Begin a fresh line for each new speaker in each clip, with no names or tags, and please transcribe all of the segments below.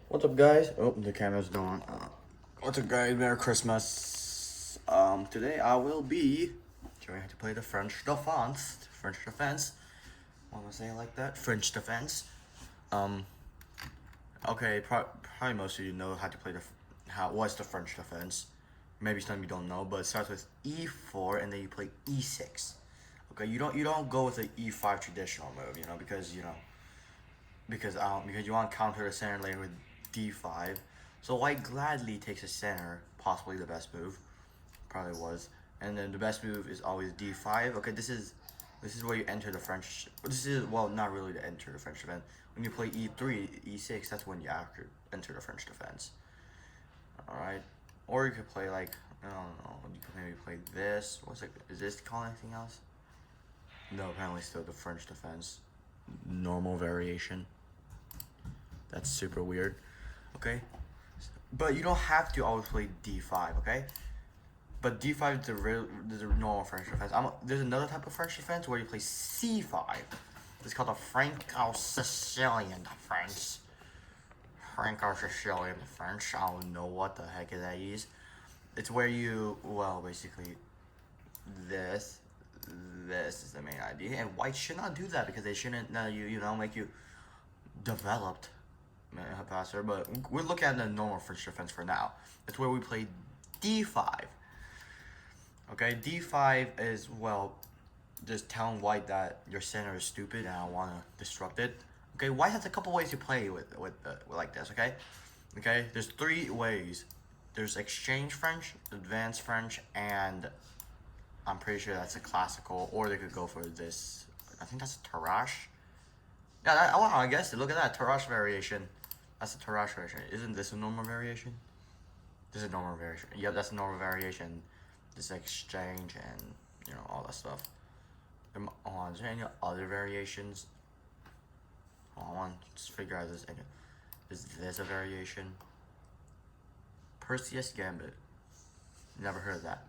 What's up, guys? Oh, the camera's gone. What's up, guys? Merry Christmas. Today I will be trying to play the French defense. French defense. Want to say it like that? French defense. Um, okay, probably most of you know how to play what's the French defense. Maybe some of you don't know, but it starts with E4 and then you play E6. Okay, you don't go with the E5 traditional move, because you want to counter the center lane with D5. So white gladly takes a center, possibly the best move, probably was, and then the best move is always D5. Okay, this is where you enter the French. This is not really to enter the French defense. When you play E3, E6, that's when you enter the French defense. All right, or you could play like I don't know. You could maybe play this. What's it? Is this called anything else? No, apparently still the French defense, normal variation. That's super weird. Okay, but you don't have to always play D5. Okay, but D5 is the normal French defense. There's another type of French defense where you play C5. It's called the Franco-Sicilian defense. Franco-Sicilian French. I don't know what the heck that is. It's where basically this is the main idea, and white should not do that because they shouldn't make you developed passer. But we're looking at the normal French defense for now. It's where we play D5. Okay, D5 is just telling white that your center is stupid and I want to disrupt it. Okay, white has a couple ways to play with like this. Okay, there's three ways. There's exchange French, advanced French, and I'm pretty sure that's a classical. Or they could go for this. I think that's Tarrasch. Yeah, I guess look at that Tarrasch variation. That's a Tarrasch variation. Isn't this a normal variation? This is a normal variation. Yep, that's a normal variation. This exchange and all that stuff. Is there any other variations? Hold on, just figure out this. Is this a variation? Perseus Gambit. Never heard of that.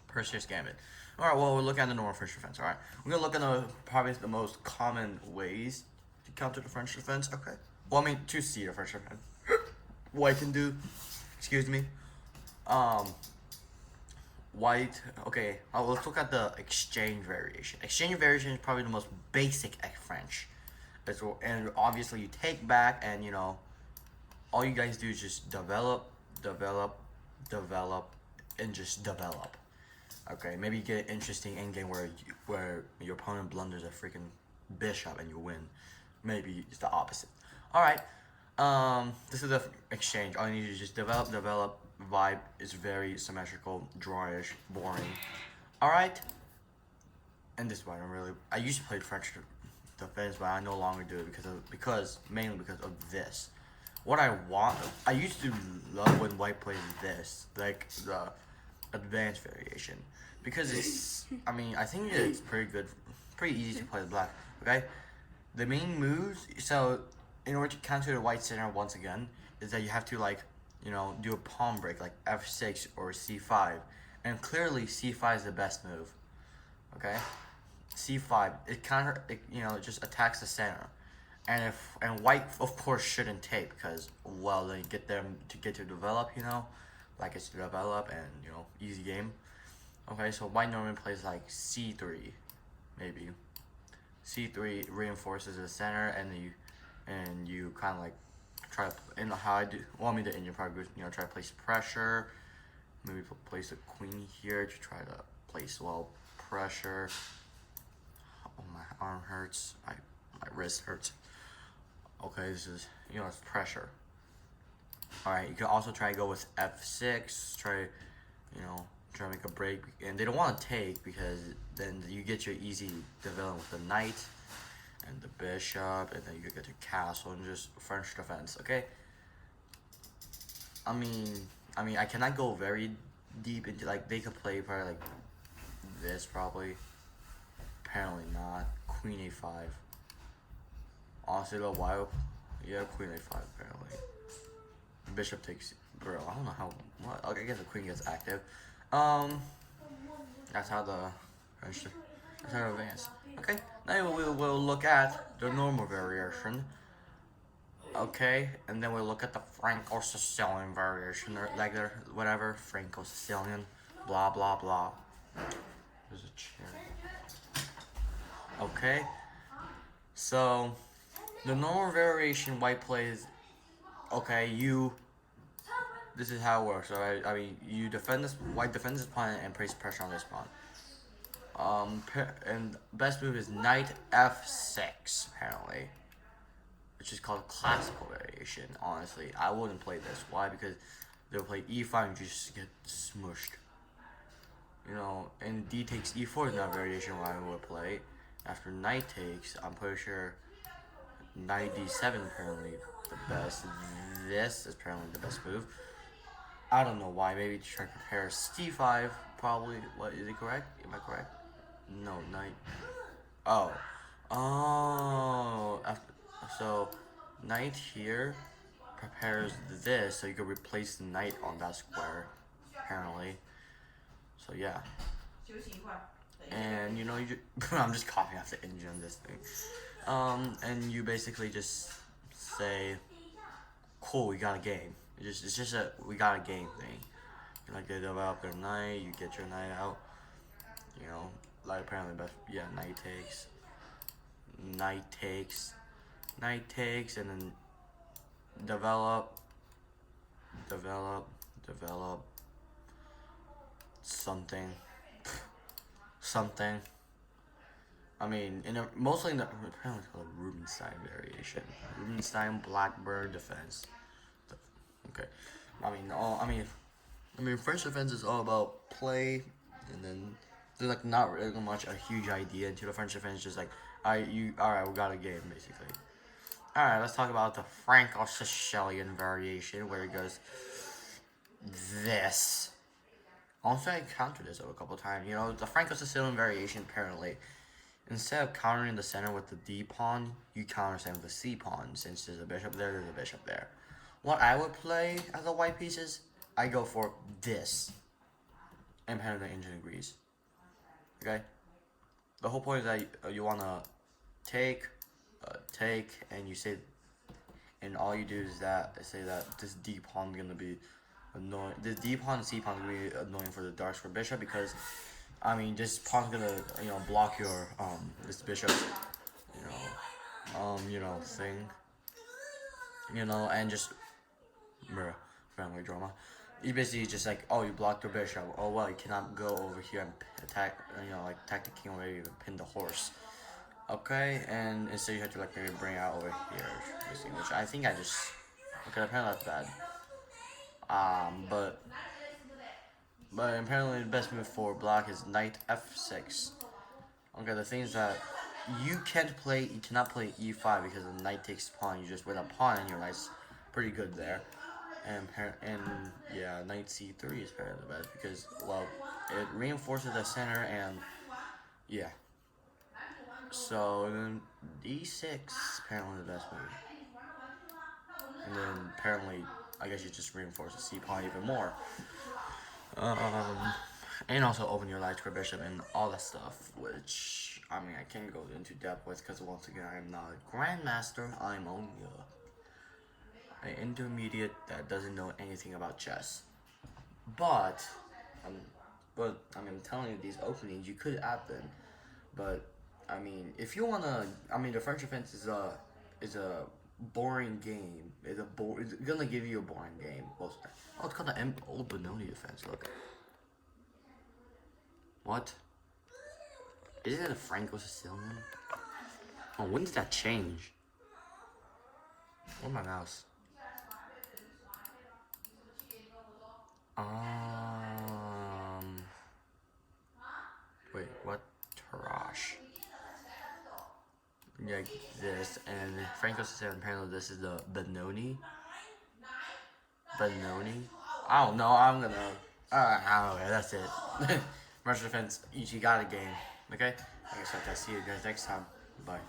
Perseus Gambit. Alright, well, we're looking at the normal French defense, alright? We're gonna look at probably the most common ways to counter the French defense, okay? To see the French defense. White can do, excuse me. White, okay, let's look at the exchange variation. Exchange variation is probably the most basic French. And obviously you take back and, all you guys do is just develop, and just develop. Okay, maybe you get an interesting endgame where your opponent blunders a freaking bishop and you win. Maybe it's the opposite. Alright, this is the exchange. All you need to just develop. Vibe is very symmetrical, drawish, boring. Alright, and this is why I used to play French defense, but I no longer do it mainly because of this. What I used to love when white plays this, like the advanced variation, because I think it's pretty good, pretty easy to play with black. Okay, the main moves. So in order to counter the white center once again, is that you have to do a pawn break like F6 or C5, and clearly C5 is the best move. Okay, C5 it just attacks the center. And white of course shouldn't take because they get them to develop, like it's to develop and easy game. Okay, so white normally plays like C3, maybe. C3 reinforces the center and you kind of like try to how I do want me to in your probably try to place pressure. Maybe place a queen here to try to place pressure. Oh, my arm hurts. My wrist hurts. Okay, this is, it's pressure. Alright, you can also try to go with F6, try to make a break. And they don't want to take because then you get your easy development with the knight and the bishop, and then you get your castle and just French defense, okay? I cannot go very deep into, they could play probably like this probably. Apparently not. Queen A5. Honestly, wild. Yeah, queen A5 apparently. Bishop takes. Bro, I don't know how. What? Okay, I guess the queen gets active. That's how that's how to advance. Okay, now we'll look at the normal variation. Okay, and then we'll look at the Franco-Sicilian variation, or like their whatever, Franco-Sicilian, blah blah blah. There's a chair. Okay, so the normal variation white plays. Okay, this is how it works. Alright, I mean you defend this white defends this pawn and place pressure on this pawn. And best move is knight f6 apparently, which is called classical variation. Honestly, I wouldn't play this. Why? Because they'll play e5 and you just get smushed. You know, and d takes e4 is not variation what I would play. After knight takes, I'm pretty sure knight d7 apparently the best. This is apparently the best move. I don't know why. Maybe to try to prepare c5. Probably. What is it correct? Am I correct? No, knight. Oh. Oh. So, knight here prepares this so you can replace the knight on that square, apparently. So, yeah. And, you know, I'm just copying off the engine of this thing. And you basically just say, cool, we got a game. It's just a, we got a game thing. You like, they develop their knight, you get your knight out. You know, like apparently best, yeah, knight takes, and then develop, something. I mean, mostly in the, apparently it's called Rubinstein variation. Rubinstein Blackbird defense. Okay, I mean, French defense is all about play, and then there's like not really much a huge idea into the French defense. Just like, all right, we got a game basically. All right, let's talk about the Franco-Sicilian variation, where it goes this. Also, I countered this a couple times. You know, the Franco-Sicilian variation apparently, instead of countering the center with the D pawn, you counter center with the C pawn. Since there's a bishop there, there's a bishop there. What I would play as the white pieces, I go for this. And apparently the engine agrees. Okay? The whole point is that you want to take, and you say, and all you do is say that this D pawn is going to be annoying. This D pawn and C pawn is going to be annoying for the dark square bishop because, I mean, this pawn's going to, you know, block your, this bishop's, thing. You know, and just, family drama. You basically just like, oh, you blocked the bishop. Oh well, you cannot go over here and attack. You know, like attack the king or maybe even pin the horse. Okay, and instead you have to like maybe bring it out over here, which I think I just. Okay, apparently that's bad. But apparently the best move for black is knight f6. Okay, the thing is that you cannot play e5 because the knight takes pawn. You just win a pawn and your knight's pretty good there. And yeah, knight c3 is apparently the best because, well, it reinforces the center and yeah. So then d6 apparently the best move. And then apparently, I guess you just reinforce the c pawn even more. And also open your light square bishop and all that stuff, which I mean I can't go into depth with because once again I'm not a grandmaster. I'm only an intermediate that doesn't know anything about chess. But I mean, I'm telling you, these openings you could add them. But I mean, if you wanna, I mean, the French defense is a boring game. It's gonna give you a boring game. Oh, it's called the Old Benoni defense. Look. What? Is it a Franco-Sicilian? Oh, when did that change? Where's my mouse? Wait, what? Tarash. Yeah, this, and Franco-Sicilian, apparently this is the Benoni. I don't know, I'm gonna, okay, that's it. Russian defense, you got a game, okay? I guess I'll see you guys next time. Bye.